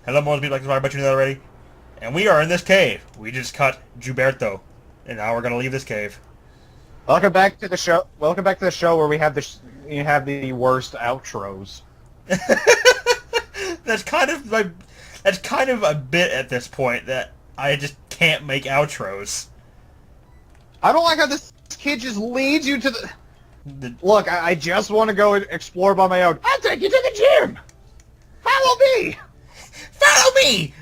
Hello, most people like this. I bet you know that already. And we are in this cave. We just cut Gilberto, and now we're gonna leave this cave. Welcome back to the show. Welcome back to the show where we have the worst outros. That's kind of a bit at this point that I just can't make outros. I don't like how this kid just leads you to the... Look, I just want to go and explore by my own. I'll take you to the gym. Follow me. Follow me.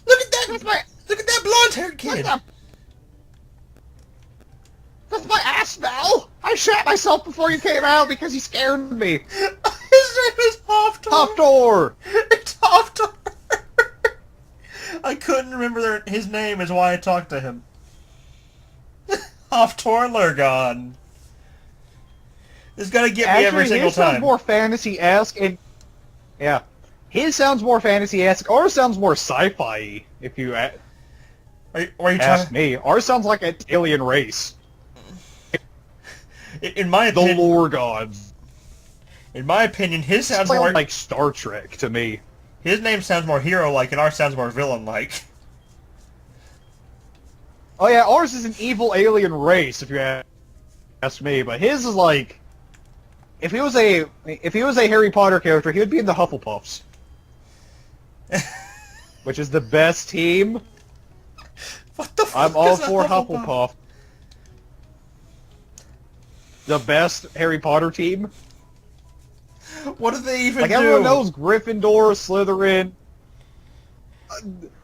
Look at that. Look at that blonde-haired kid. That's my ass smell. I shat myself before you came out because you scared me. His name is Hoftor. Hoftor. It's Hoftor. I couldn't remember his name is why I talked to him. Hoftor Lurgon. It's gonna get me every single time. His sounds more fantasy-esque, and yeah, his sounds more fantasy-esque. Ours sounds more sci-fi. If you are you ask me, ours sounds like an alien race. In my opinion, the lore gods. In my opinion, his sounds more like Star Trek to me. His name sounds more hero-like, and ours sounds more villain-like. Oh yeah, ours is an evil alien race, if you ask me. But his is like, if he was a Harry Potter character, he would be in the Hufflepuffs, which is the best team. What the fuck? I'm all for Hufflepuff. The best Harry Potter team. What do they even do? Like, everyone knows Gryffindor, Slytherin.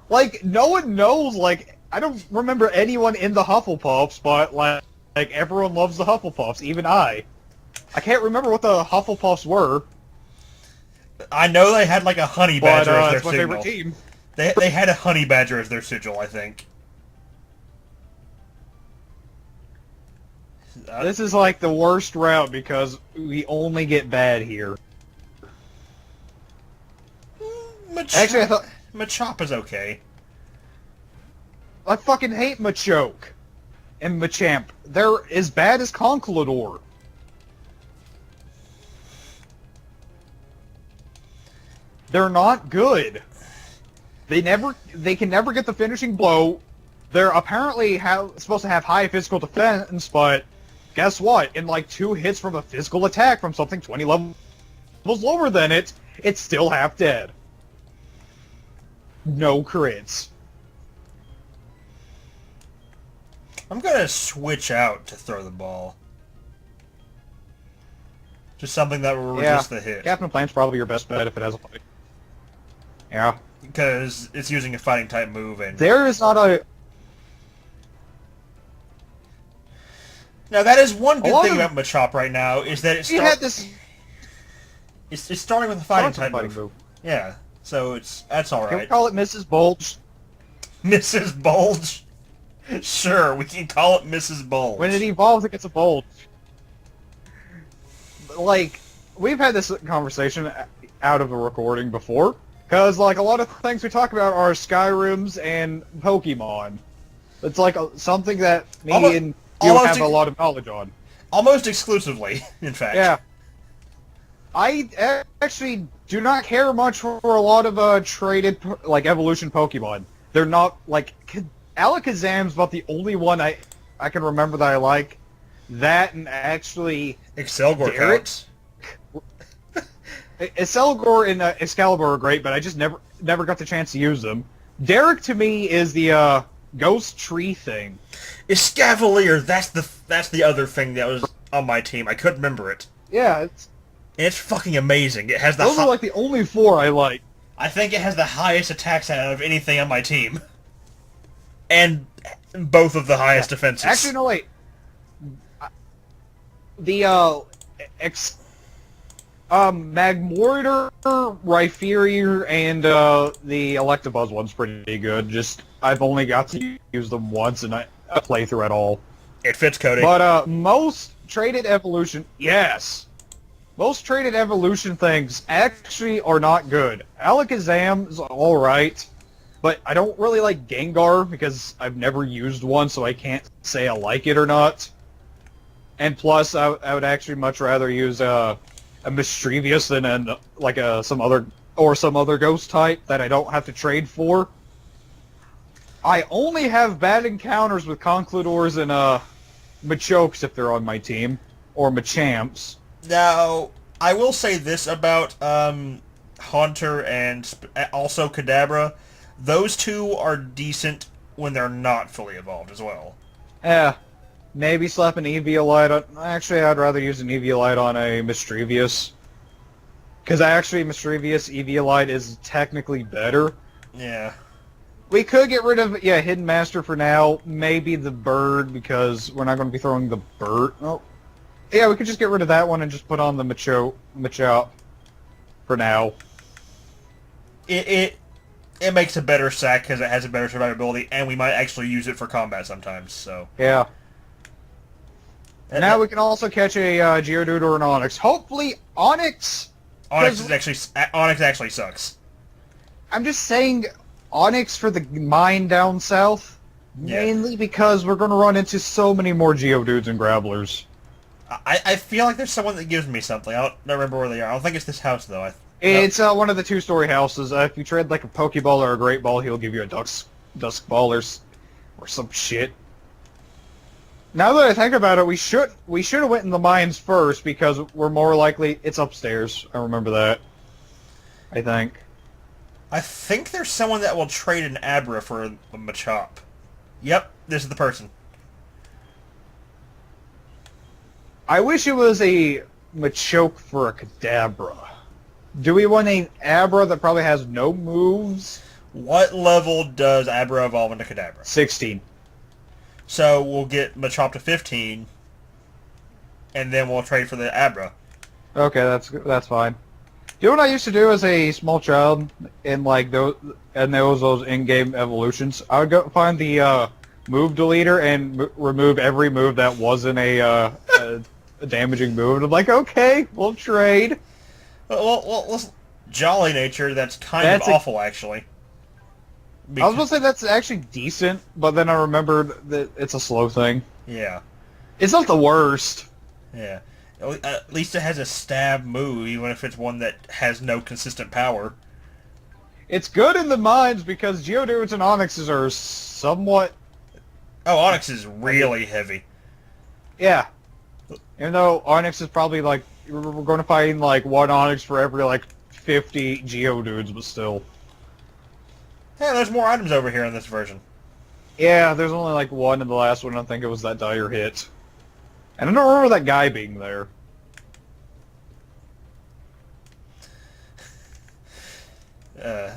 Like, no one knows, like, I don't remember anyone in the Hufflepuffs, but, like everyone loves the Hufflepuffs, even I. I can't remember what the Hufflepuffs were. I know they had, like, a honey badger as their it's my signal. favorite team. They had a honey badger as their sigil, I think. This is like the worst route because we only get bad here. Actually, I thought Machop is okay. I fucking hate Machoke and Machamp. They're as bad as Conkeldurr. They're not good. They can never get the finishing blow. They're apparently supposed to have high physical defense, but guess what? In like 2 hits from a physical attack from something 20 levels lower than it, it's still half dead. No crits. I'm gonna switch out to throw the ball. Just something that will resist the hit. Captain Plant's probably your best bet if it has a fight. Yeah. Because it's using a fighting type move and... There is not a... Now that is one good thing about Machop right now, is that it's starting with a fighting type move. Yeah, so that's alright. Can we call it Mrs. Bulge? Mrs. Bulge? Sure, we can call it Mrs. Bulge. When it evolves, it gets a bulge. Like, we've had this conversation out of the recording before, because, like, a lot of things we talk about are Skyrims and Pokemon. It's, like, something that me and you have a lot of knowledge on. Almost exclusively, in fact. Yeah. I actually do not care much for a lot of traded, like, evolution Pokemon. They're not, like... Alakazam's about the only one I can remember that I like. That and actually... Excelgor counts. Excelgor and Excalibur are great, but I just never got the chance to use them. Derek, to me, is the ghost tree thing. Escavalier, that's the other thing that was on my team. I couldn't remember it. Yeah, it's fucking amazing. It has those are like the only 4 I like. I think it has the highest attack stat out of anything on my team. And both of the highest defenses. Actually, no, wait. The, Magmortar, Rhyperior, and, the Electabuzz one's pretty good. Just, I've only got to use them once, and I play through it all. It fits, Cody. But, most traded evolution... Yes! Most traded evolution things actually are not good. Alakazam's alright, but I don't really like Gengar because I've never used one, so I can't say I like it or not. And plus, I would actually much rather use a Mischievous than some other or some other ghost type that I don't have to trade for. I only have bad encounters with Concludors and Machokes if they're on my team, or Machamps. Now, I will say this about Haunter and also Kadabra. Those two are decent when they're not fully evolved as well. Yeah, maybe slap an Eviolite on... Actually, I'd rather use an Eviolite on a Mischievous. Because actually, Mischievous Eviolite is technically better. Yeah. We could get rid of, Hidden Master for now. Maybe the bird, because we're not going to be throwing the bird. Oh. Yeah, we could just get rid of that one and just put on the Machop for now. It makes a better sack because it has a better survivability, and we might actually use it for combat sometimes, so... Yeah. And now we can also catch a Geodude or an Onix. Hopefully, Onix... Onix actually sucks. I'm just saying Onix for the mine down south, mainly because we're going to run into so many more Geodudes and Grabblers. I feel like there's someone that gives me something. I don't remember where they are. I don't think it's this house, though. It's one of the two-story houses. If you trade like a Pokeball or a Great Ball, he'll give you a Dusk Ball or some shit. Now that I think about it, we should have went in the mines first because we're more likely... It's upstairs. I remember that. I think there's someone that will trade an Abra for a Machop. Yep, this is the person. I wish it was a Machoke for a Kadabra. Do we want an Abra that probably has no moves? What level does Abra evolve into Kadabra? 16. So we'll get Machop to 15, and then we'll trade for the Abra. Okay, that's fine. You know what I used to do as a small child in like those in-game evolutions? I would go find the move deleter and remove every move that wasn't a damaging move. And I'm like, okay, we'll trade. Well, Jolly Nature, that's kind of awful, actually. I was going to say that's actually decent, but then I remembered that it's a slow thing. Yeah. It's not the worst. Yeah. At least it has a stab move, even if it's one that has no consistent power. It's good in the mines because Geodudes and Onixes are somewhat... Oh, Onix is really heavy. Yeah. Even though Onix is probably like... We're going to find like one Onix for every like 50 Geodudes, but still. Hey, there's more items over here in this version. Yeah, there's only like one in the last one. I think it was that dire hit. And I don't remember that guy being there.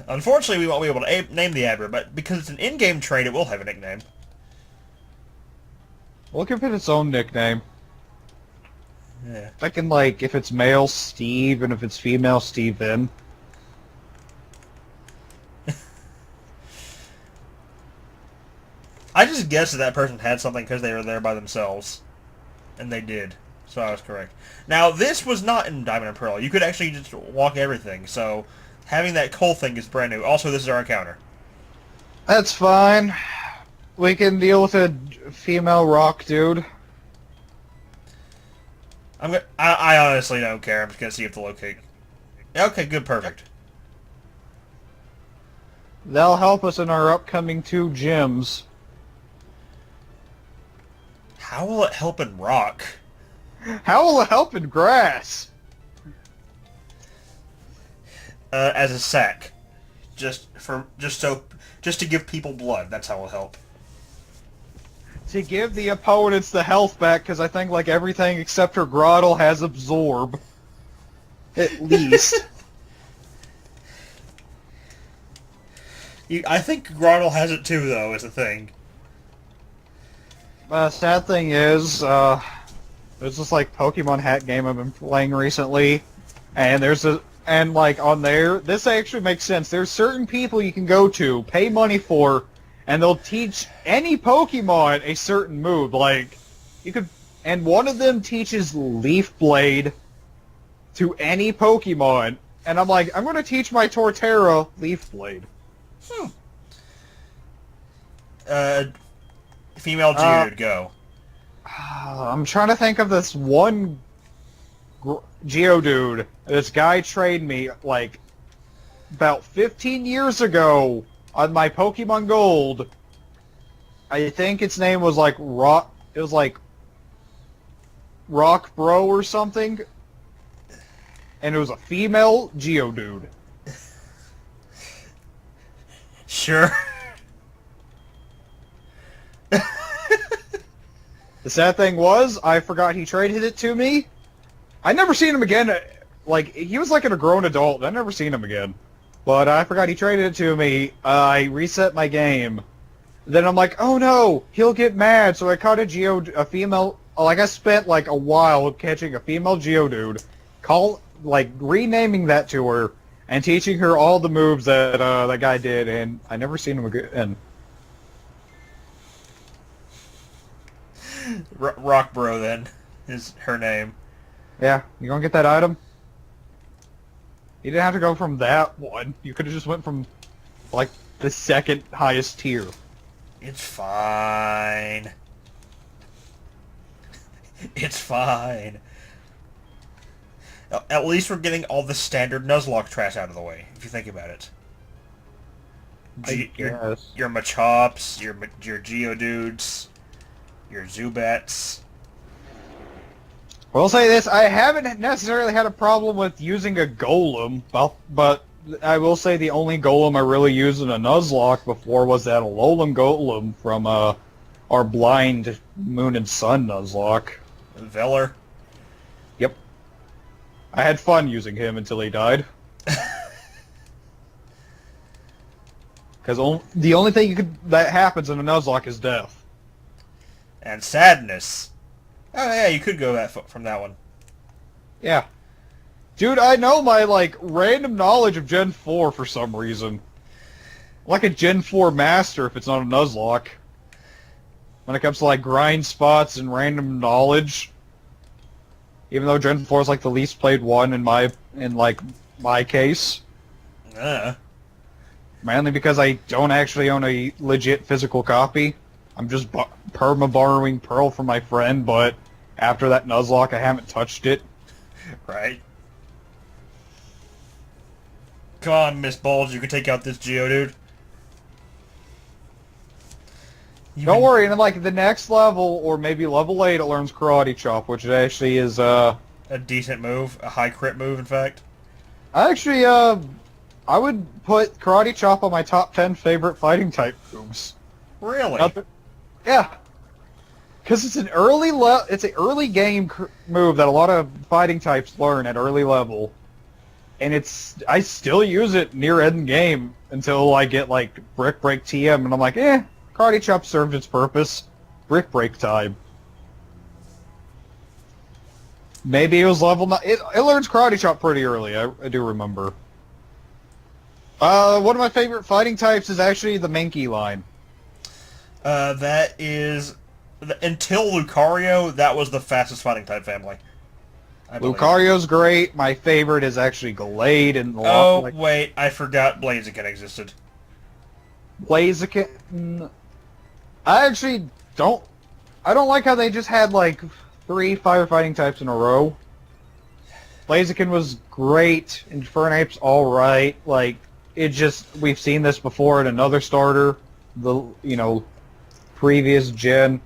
Unfortunately, we won't be able to name the Abra, but because it's an in-game trade, it will have a nickname. We'll give it its own nickname. Yeah. I can, like, if it's male, Steve, and if it's female, Steven. I just guessed that person had something because they were there by themselves. And they did. So I was correct. Now, this was not in Diamond and Pearl. You could actually just walk everything, so having that coal thing is brand new. Also, this is our encounter. That's fine. We can deal with a female rock dude. I honestly don't care. I'm just going to see if the locate... Okay, good, perfect. They'll help us in our upcoming 2 gyms. How will it help in rock? How will it help in grass? As a sack. Just to give people blood. That's how it'll help. To give the opponents the health back, because I think like everything except for Grottle has absorb. At least. I think Grottle has it too, though, is the thing. Sad thing is, there's this like Pokemon hat game I've been playing recently, and like on there, this actually makes sense. There's certain people you can go to, pay money for, and they'll teach any Pokemon a certain move. Like, and one of them teaches Leaf Blade to any Pokemon, and I'm like, I'm going to teach my Torterra Leaf Blade. Female Geodude, go. I'm trying to think of this one Geodude. This guy trained me, like, about 15 years ago on my Pokemon Gold. I think its name was like Rock. It was like Rock Bro or something, and it was a female Geodude. Sure. The sad thing was, I forgot he traded it to me. I never seen him again. Like, he was like a grown adult. I never seen him again. But I forgot he traded it to me. I reset my game. Then I'm like, oh no, he'll get mad. So I caught a female. Like, I spent like a while catching a female Geodude, renaming that to her, and teaching her all the moves that that guy did, and I never seen him again. Rock Bro, then, is her name. Yeah, you gonna get that item? You didn't have to go from that one. You could have just went from, like, the second highest tier. It's fine. It's fine. At least we're getting all the standard Nuzlocke trash out of the way, if you think about it. Your Machops, your Geodudes, your Zubats. I will say this, I haven't necessarily had a problem with using a Golem, but I will say the only Golem I really used in a Nuzlocke before was that Alolan Golem from our Blind Moon and Sun Nuzlocke. Veller. Yep. I had fun using him until he died. Because the only thing that happens in a Nuzlocke is death. And sadness. Oh yeah, you could go from that one. Yeah. Dude, I know my, like, random knowledge of Gen 4 for some reason. Like a Gen 4 master if it's not a Nuzlocke. When it comes to, like, grind spots and random knowledge. Even though Gen 4 is, like, the least played one in my case. Mainly because I don't actually own a legit physical copy. I'm just perma-borrowing Pearl from my friend, but after that Nuzlocke, I haven't touched it. Right. Come on, Miss Bulge, you can take out this Geodude. Don't worry, in like the next level, or maybe level 8, it learns Karate Chop, which actually is a decent move, a high crit move, in fact. Actually, I would put Karate Chop on my top 10 favorite fighting type moves. Really? Yeah. Because it's an early game move that a lot of fighting types learn at early level. And I still use it near end game until I get like Brick Break TM, and I'm like, Karate Chop served its purpose. Brick Break time. Maybe it was level 9. It learns Karate Chop pretty early, I do remember. One of my favorite fighting types is actually the Mankey line. That is... Until Lucario, that was the fastest fighting type family. Lucario's great. My favorite is actually Gallade and wait, I forgot Blaziken existed. Blaziken... I actually don't... I don't like how they just had, like, 3 firefighting types in a row. Blaziken was great, Infernape's alright, like, it just... We've seen this before in another starter, previous gen.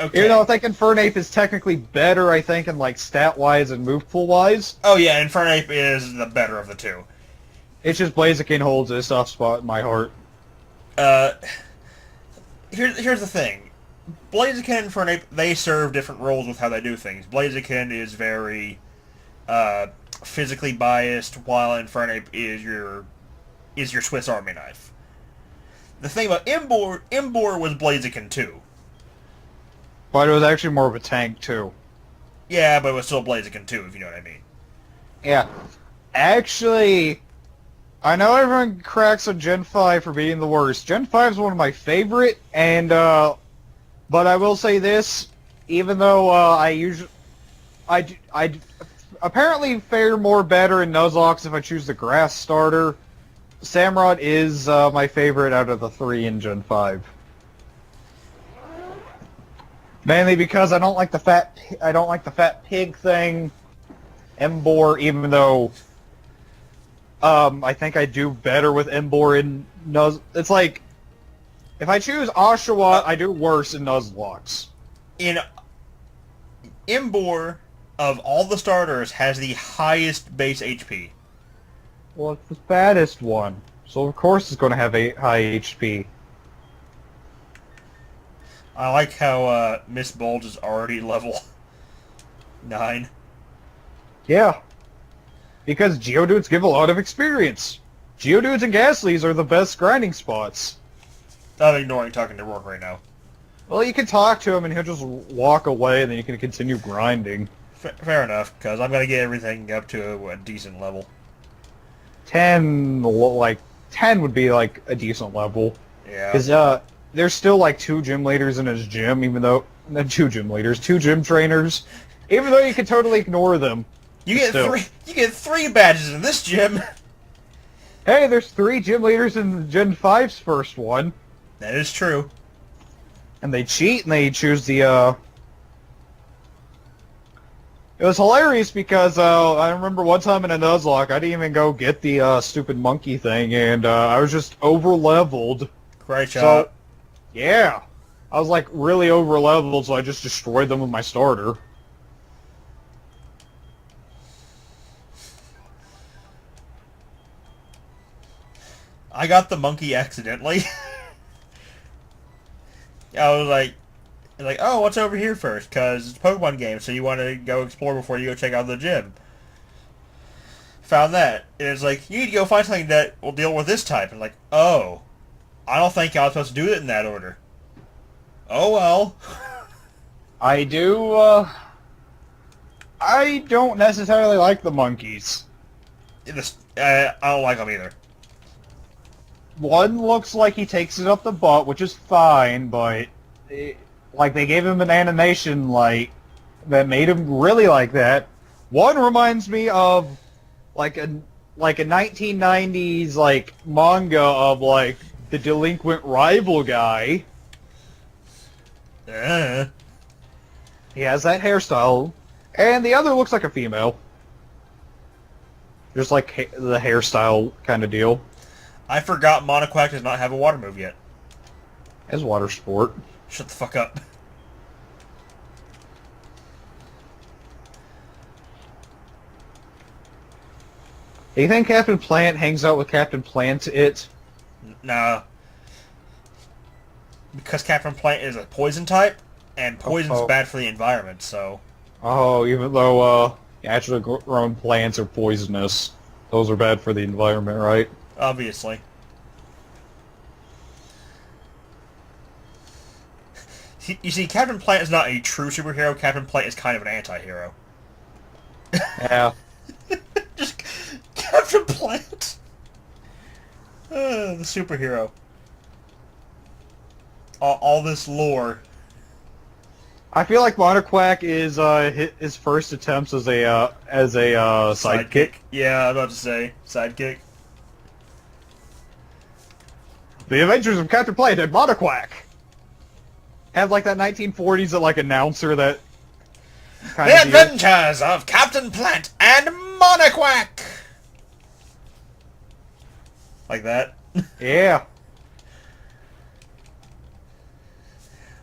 Okay. Even though I think Infernape is technically better, I think, in, like, stat-wise and move pool-wise. Oh yeah, Infernape is the better of the two. It's just Blaziken holds a soft spot in my heart. Here's the thing. Blaziken and Infernape, they serve different roles with how they do things. Blaziken is very physically biased, while Infernape is your Swiss Army knife. The thing about Imbor was Blaziken too. But it was actually more of a tank too. Yeah, but it was still Blaziken too, if you know what I mean. Yeah. Actually, I know everyone cracks on Gen 5 for being the worst. Gen 5 is one of my favorite, and but I will say this, even though I apparently fare more better in Nuzlocke if I choose the grass starter, Samurott is my favorite out of the 3 in Gen 5. Mainly because I don't like the fat pig thing. Embor, even though I think I do better with Embor and It's like, if I choose Oshawott, I do worse in Nuzlocke. In Imbor, of all the starters, has the highest base HP. Well, it's the fattest one, so of course it's going to have a high HP. I like how Miss Bulge is already level 9. Yeah. Because Geodudes give a lot of experience. Geodudes and Ghastlies are the best grinding spots. I'm ignoring talking to Rourke right now. Well, you can talk to him and he'll just walk away and then you can continue grinding. Fair enough, because I'm going to get everything up to a decent level. 10 would be like a decent level. Yeah. Because there's still like 2 gym leaders in his gym, even though... Not 2 gym leaders, 2 gym trainers. Even though you can totally ignore them. You get 3 badges in this gym! Hey, there's 3 gym leaders in Gen 5's first one. That is true. And they cheat and they choose the, It was hilarious because, I remember one time in a Nuzlocke, I didn't even go get the, stupid monkey thing, and, I was just over-leveled. Great job. So, yeah. I was, like, really over-leveled, so I just destroyed them with my starter. I got the monkey accidentally. I was like, oh, what's over here first? Because it's a Pokemon game, so you want to go explore before you go check out the gym. Found that. And it's like, you need to go find something that will deal with this type. And like, oh, I don't think I was supposed to do it in that order. Oh, well. I don't necessarily like the monkeys. I don't like them either. One looks like he takes it up the butt, which is fine, but like they gave him an animation like that made him really like that. One reminds me of like a 1990s like manga of like the delinquent rival guy. He has that hairstyle, and the other looks like a female. Just like the hairstyle kind of deal. I forgot Monoquack does not have a water move yet. As water sport. Shut the fuck up. Do you think Captain Plant hangs out with Captain Plant-It? Nah. Because Captain Plant is a poison type, and poison's bad for the environment, so... Oh, even though, naturally grown plants are poisonous. Those are bad for the environment, right? Obviously. You see, Captain Plant is not a true superhero. Captain Plant is kind of an anti-hero. Yeah. Just Captain Plant. The superhero. All this lore. I feel like Monoquack is his first attempts as a sidekick. Yeah, I was about to say sidekick. The Adventures of Captain Plant and Monoquack. Have like that 1940s like announcer that. The Adventures of Captain Plant and Monoquack. Like that. Yeah.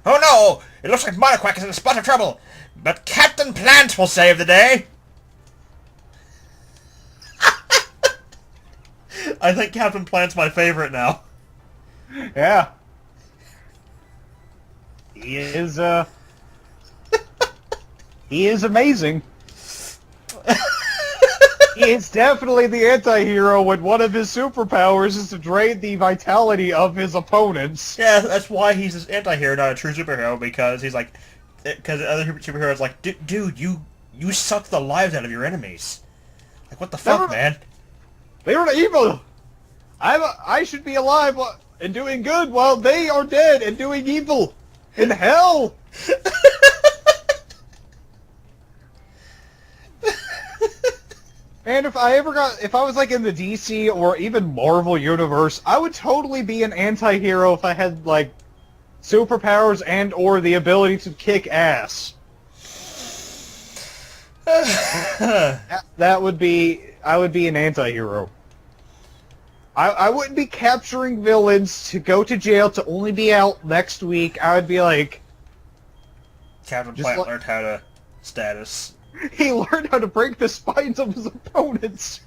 Oh no! It looks like Monoquack is in a spot of trouble, but Captain Plant will save the day. I think Captain Plant's my favorite now. Yeah. He is, he is amazing. He is definitely the anti-hero when one of his superpowers is to drain the vitality of his opponents. Yeah, that's why he's an anti-hero, not a true superhero, because he's like... Because the other superhero's like, dude, you suck the lives out of your enemies. Like, what the fuck, man? They were evil! I should be alive and doing good while they are dead and doing evil! In hell! And if I was like in the DC or even Marvel universe, I would totally be an anti-hero if I had like superpowers and or the ability to kick ass. I would be an anti-hero. I wouldn't be capturing villains to go to jail to only be out next week. I would be like... Captain Planet learned how to status. He learned how to break the spines of his opponents.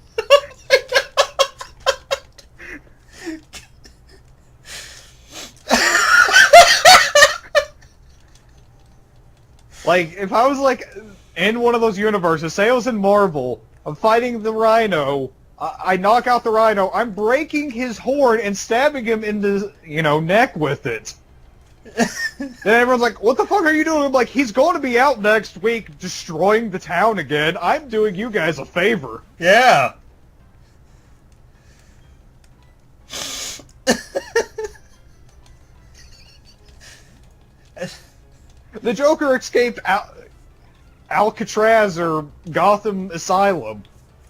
Like, if I was, like, in one of those universes, say I was in Marvel, I'm fighting the Rhino, I knock out the Rhino, I'm breaking his horn and stabbing him in the, neck with it. Then everyone's like, what the fuck are you doing? I'm like, he's going to be out next week destroying the town again. I'm doing you guys a favor. Yeah. The Joker escaped Alcatraz or Gotham Asylum.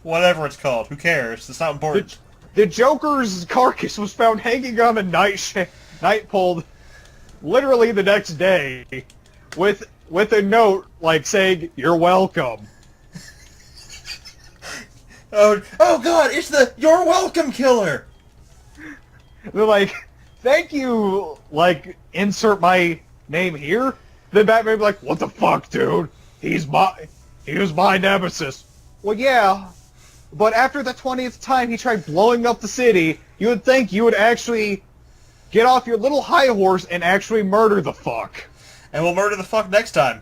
Whatever it's called. Who cares? It's not important. The Joker's carcass was found hanging on a night pole literally the next day with a note, like, saying, "You're welcome." Oh god, it's the "You're welcome" killer! They're like, "Thank you," like, insert my name here. Then Batman would be like, "What the fuck, dude? He was my nemesis." Well, yeah, but after the 20th time he tried blowing up the city, you would think you would actually get off your little high horse and actually murder the fuck. And we'll murder the fuck next time.